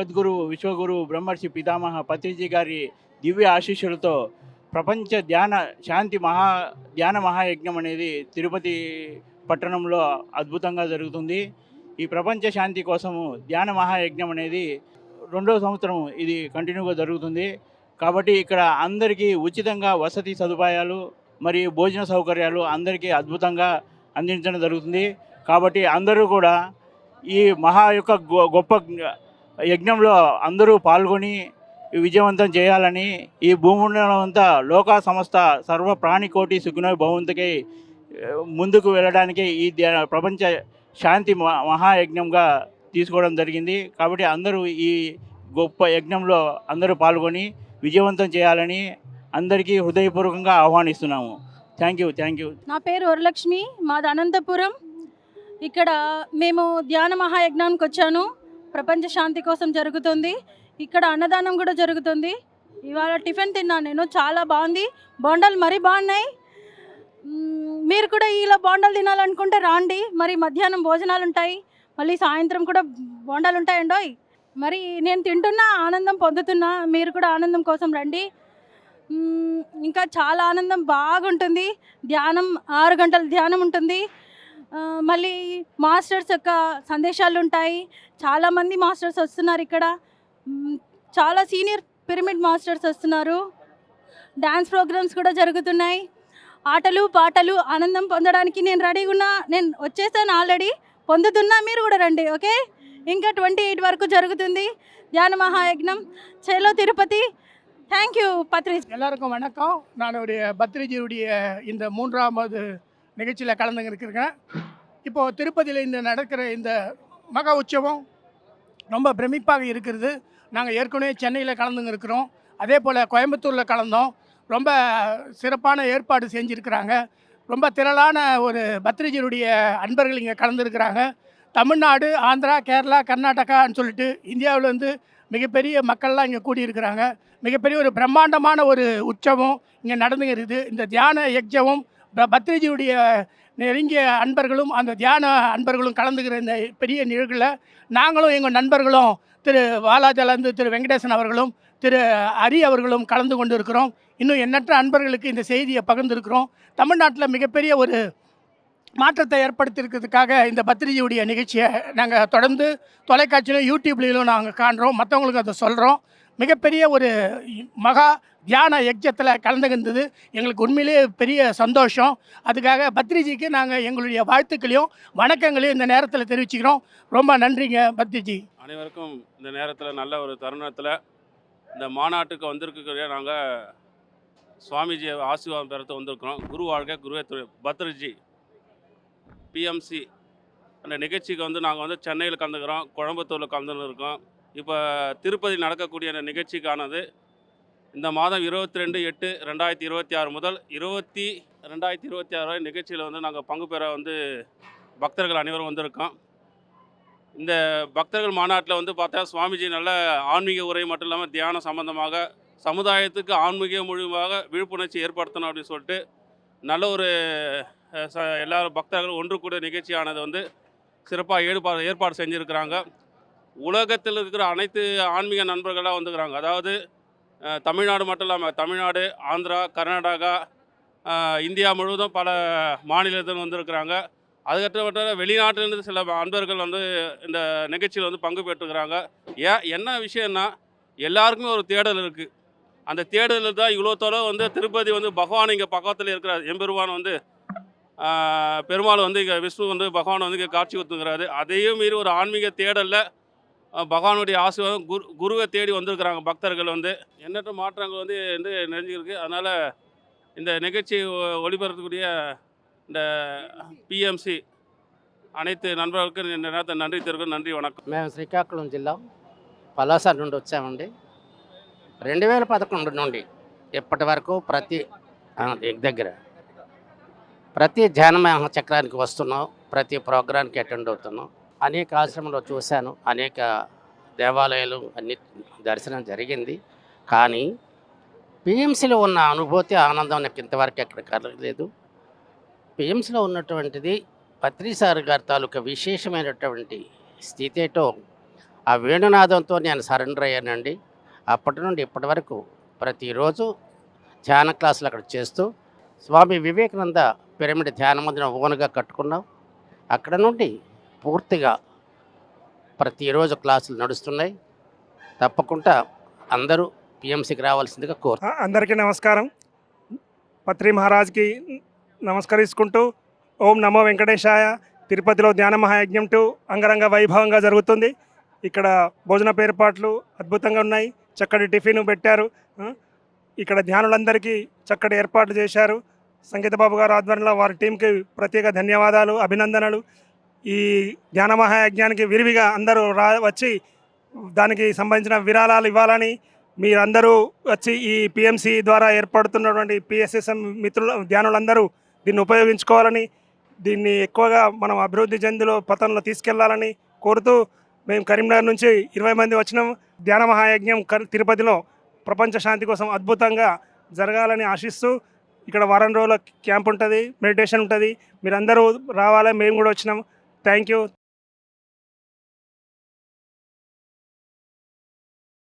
జగద్గురు విశ్వగురు బ్రహ్మర్షి పితామహ పత్రిజీ గారి దివ్య ఆశీస్సులతో ప్రపంచ ధ్యాన మహాయజ్ఞం అనేది తిరుపతి పట్టణంలో అద్భుతంగా జరుగుతుంది. ఈ ప్రపంచ శాంతి కోసము ధ్యాన మహాయజ్ఞం అనేది రెండవ సంవత్సరం ఇది కంటిన్యూగా జరుగుతుంది. కాబట్టి ఇక్కడ అందరికీ ఉచితంగా వసతి సదుపాయాలు మరియు భోజన సౌకర్యాలు అందరికీ అద్భుతంగా అందించడం జరుగుతుంది. కాబట్టి అందరూ కూడా ఈ మహా యొక్క గొప్ప యజ్ఞంలో అందరూ పాల్గొని విజయవంతం చేయాలని, ఈ భూమండలం అంతా లోకా సమస్త సర్వ ప్రాణికోటి సుఖినో భవంతుకై ముందుకు వెళ్ళడానికి ఈ ప్రపంచ శాంతి మహాయజ్ఞంగా తీసుకోవడం జరిగింది. కాబట్టి అందరూ ఈ గొప్ప యజ్ఞంలో అందరూ పాల్గొని విజయవంతం చేయాలని అందరికీ హృదయపూర్వకంగా ఆహ్వానిస్తున్నాము. Thank you. నా పేరు వరలక్ష్మి, మాది అనంతపురం. ఇక్కడ మేము ధ్యాన మహాయజ్ఞానికి వచ్చాను. ప్రపంచ శాంతి కోసం జరుగుతుంది. ఇక్కడ అన్నదానం కూడా జరుగుతుంది. ఇవాళ టిఫిన్ తిన్నాను నేను, చాలా బాగుంది. బోండాలు మరీ బాగున్నాయి. మీరు కూడా ఇలా బోండాలు తినాలనుకుంటే రాండి. మరి మధ్యాహ్నం భోజనాలు ఉంటాయి, మళ్ళీ సాయంత్రం కూడా బోండాలు ఉంటాయండోయ్. మరి నేను తింటున్నా, ఆనందం పొందుతున్నా. మీరు కూడా ఆనందం కోసం రండి. ఇంకా చాలా ఆనందం బాగుంటుంది. ధ్యానం 6 గంటల ధ్యానం ఉంటుంది. మళ్ళీ మాస్టర్స్ యొక్క సందేశాలు ఉంటాయి. చాలామంది మాస్టర్స్ వస్తున్నారు ఇక్కడ. చాలా సీనియర్ పిరమిడ్ మాస్టర్స్ వస్తున్నారు. డ్యాన్స్ ప్రోగ్రామ్స్ కూడా జరుగుతున్నాయి. ఆటలు పాటలు ఆనందం పొందడానికి నేను రెడీగా ఉన్నా. నేను వచ్చేసాను ఆల్రెడీ, పొందుతున్నా. మీరు కూడా రండి, ఓకే? ఇంకా 28 வரைக்கும் ஜరుగుతుంది தியான மகாயஜ்ஞம். சேலோ திருப்பதி. தேங்க்யூ பத்ரிஜி. எல்லாருக்கும் வணக்கம். நான் பத்ரிஜியுடைய இந்த 3வது நிகழ்ச்சியில் கலந்துருக்கிறேன். இப்போது திருப்பதியில் இந்த நடக்கிற இந்த மகா உற்சவம் ரொம்ப பிரமிப்பாக இருக்கிறது. நாங்கள் ஏற்கனவே சென்னையில் கலந்துருக்கிறோம், அதே போல் கோயம்புத்தூரில் கலந்தோம். ரொம்ப சிறப்பான ஏற்பாடு செஞ்சுருக்கிறாங்க. ரொம்ப திரளான ஒரு பத்ரிஜியுடைய அன்பர்கள் இங்கே கலந்துருக்கிறாங்க. தமிழ்நாடு, ஆந்திரா, கேரளா, கர்நாடகான்னு சொல்லிட்டு இந்தியாவிலேருந்து மிகப்பெரிய மக்கள்லாம் இங்கே கூடியிருக்கிறாங்க. மிகப்பெரிய ஒரு பிரம்மாண்டமான ஒரு உற்சவம் இங்கே நடந்துகிறது. இந்த தியான யஜ்ஞமும் பத்ரிஜியுடைய நெருங்கிய அன்பர்களும் அந்த தியான அன்பர்களும் கலந்துக்கிற இந்த பெரிய நிகழ்வில் நாங்களும் எங்கள் நண்பர்களும் திரு வாலாஜலேருந்து திரு வெங்கடேசன் அவர்களும் திரு ஹரி அவர்களும் கலந்து கொண்டு இருக்கிறோம். இன்னும் எண்ணற்ற அன்பர்களுக்கு இந்த செய்தியை பகிர்ந்துருக்கிறோம். தமிழ்நாட்டில் மிகப்பெரிய ஒரு மாற்றத்தை ஏற்படுத்தியிருக்கிறதுக்காக இந்த பத்ரிஜியுடைய நிகழ்ச்சியை நாங்கள் தொடர்ந்து தொலைக்காட்சியிலும் யூடியூப்லேயும் நாங்கள் காண்கிறோம், மற்றவங்களுக்கு அதை சொல்கிறோம். மிகப்பெரிய ஒரு மகா தியான யஜ்ஞத்தில் கலந்துகின்றது எங்களுக்கு உண்மையிலே பெரிய சந்தோஷம். அதுக்காக பத்ரிஜிக்கு நாங்கள் எங்களுடைய வாழ்த்துக்களையும் வணக்கங்களையும் இந்த நேரத்தில் தெரிவிச்சுக்கிறோம். ரொம்ப நன்றிங்க பத்ரிஜி. அனைவருக்கும் இந்த நேரத்தில் நல்ல ஒரு தருணத்தில் இந்த மாநாட்டுக்கு வந்திருக்கக்கூடிய நாங்கள் சுவாமிஜி ஆசீர்வாதம் பெறத்து வந்திருக்கிறோம். குரு வாழ்க குருவே பத்ரிஜி பிஎம்சி அந்த நிகழ்ச்சிக்கு வந்து நாங்கள் வந்து சென்னையில் கலந்துக்கிறோம், கோயம்புத்தூரில் கலந்துன்னு இருக்கோம். இப்போ திருப்பதி நடக்கக்கூடிய அந்த நிகழ்ச்சிக்கானது இந்த மாதம் 22/8/2026 முதல் 20/2026 வரை நிகழ்ச்சியில் வந்து நாங்கள் பங்கு பெற வந்து பக்தர்கள் அனைவரும் வந்திருக்கோம். இந்த பக்தர்கள் மாநாட்டில் வந்து பார்த்தா சுவாமிஜி நல்ல ஆன்மீக உரை மட்டும் இல்லாமல் தியானம் சம்பந்தமாக சமுதாயத்துக்கு ஆன்மீக மூலியமாக விழிப்புணர்ச்சி ஏற்படுத்தணும் அப்படின்னு சொல்லிட்டு நல்ல ஒரு எல்லாரும் பக்தர்கள் ஒன்று கூட நிகழ்ச்சியானது வந்து சிறப்பாக ஏற்பாடு செஞ்சுருக்கிறாங்க. உலகத்தில் இருக்கிற அனைத்து ஆன்மீக நண்பர்களாக வந்துக்கிறாங்க. அதாவது தமிழ்நாடு மட்டும் இல்லாமல் தமிழ்நாடு, ஆந்திரா, கர்நாடகா, இந்தியா முழுவதும் பல மாநிலத்தில் வந்திருக்கிறாங்க. அதுக்கப்புறம் வெளிநாட்டிலிருந்து சில அன்பர்கள் வந்து இந்த நிகழ்ச்சியில் வந்து பங்கு பெற்றுக்கிறாங்க. என்ன விஷயம்னா எல்லாருக்குமே ஒரு தேடல் இருக்குது. அந்த தேடலில் தான் இவ்வளோ தொலைவு வந்து திருப்பதி வந்து பகவான் இங்கே பக்கத்தில் இருக்கிறார். எம்பெருமான் வந்து பெருமாள் வந்து இங்கே விஷ்ணு வந்து பகவான் வந்து இங்கே காட்சி கொடுத்துக்கிறாரு. அதையும் மீறி ஒரு ஆன்மீக தேடலில் பகவானுடைய ஆசீர்வாதம் குருவை தேடி வந்திருக்கிறாங்க பக்தர்கள். வந்து எண்ணற்ற மாற்றங்கள் வந்து நிறைஞ்சிருக்கு. அதனால் இந்த நிகழ்ச்சி ஒளிபரப்பக்கூடிய இந்த పిఎంసి అனைத்து నన్బర్లకు నేను నన్రి తెలుగు నన్రి వణకం. మేము శ్రీకాకుళం జిల్లా పలాస నుండి వచ్చామండి. 2011 నుండి ఇప్పటి వరకు ప్రతి ధ్యాన చక్రానికి వస్తున్నాం, ప్రతి ప్రోగ్రాంకి అటెండ్ అవుతున్నాం. అనేక ఆశ్రమంలో చూశాను, అనేక దేవాలయాలు అన్ని దర్శనం జరిగింది. కానీ పిఎంసిలో ఉన్న అనుభూతి, ఆనందం నాకు ఇంతవరకు ఎక్కడ కలగలేదు. పిఎంసిలో ఉన్నటువంటిది పత్రిసారి గారి తాలూకా విశేషమైనటువంటి స్థితి ఏటో ఆ వేణునాదంతో నేను సరెండర్ అయ్యానండి. అప్పటి నుండి ఇప్పటి వరకు ప్రతిరోజు ధ్యాన క్లాసులు అక్కడ చేస్తూ స్వామి వివేకానంద పిరమిడ్ ధ్యాన మందిరం ఓన్గా కట్టుకున్నాం. అక్కడ నుండి పూర్తిగా ప్రతిరోజు క్లాసులు నడుస్తున్నాయి. తప్పకుండా అందరూ పిఎంసికి రావాల్సిందిగా కోరు. అందరికీ నమస్కారం. పత్రి మహారాజ్కి నమస్కరించుకుంటూ ఓం నమో వెంకటేశాయ. తిరుపతిలో ధ్యాన మహాయజ్ఞం 2 అంగరంగ వైభవంగా జరుగుతుంది. ఇక్కడ భోజనపు ఏర్పాట్లు అద్భుతంగా ఉన్నాయి. చక్కటి టిఫిన్ పెట్టారు. ఇక్కడ ధ్యానులందరికీ చక్కటి ఏర్పాట్లు చేశారు. సంగీత బాబు గారు ఆధ్వర్యంలో వారి టీంకి ప్రత్యేక ధన్యవాదాలు, అభినందనలు. ఈ ధ్యాన మహాయజ్ఞానికి విరివిగా అందరూ వచ్చి దానికి సంబంధించిన విరాళాలు ఇవ్వాలని, మీరందరూ వచ్చి ఈ పిఎంసి ద్వారా ఏర్పడుతున్నటువంటి పిఎస్ఎస్ఎం మిత్రులు ధ్యానులందరూ దీన్ని ఉపయోగించుకోవాలని, దీన్ని ఎక్కువగా మనం అభివృద్ధి చెందులో పథంలో తీసుకెళ్లాలని కోరుతూ మేము కరీంనగర్ నుంచి 20 మంది వచ్చినాం. ధ్యాన మహాయజ్ఞం తిరుపతిలో ప్రపంచ శాంతి కోసం అద్భుతంగా జరగాలని ఆశిస్తూ ఇక్కడ వారం రోజుల క్యాంప్ ఉంటుంది, మెడిటేషన్ ఉంటుంది. మీరందరూ రావాలి. మేము కూడా వచ్చినాం. Thank you.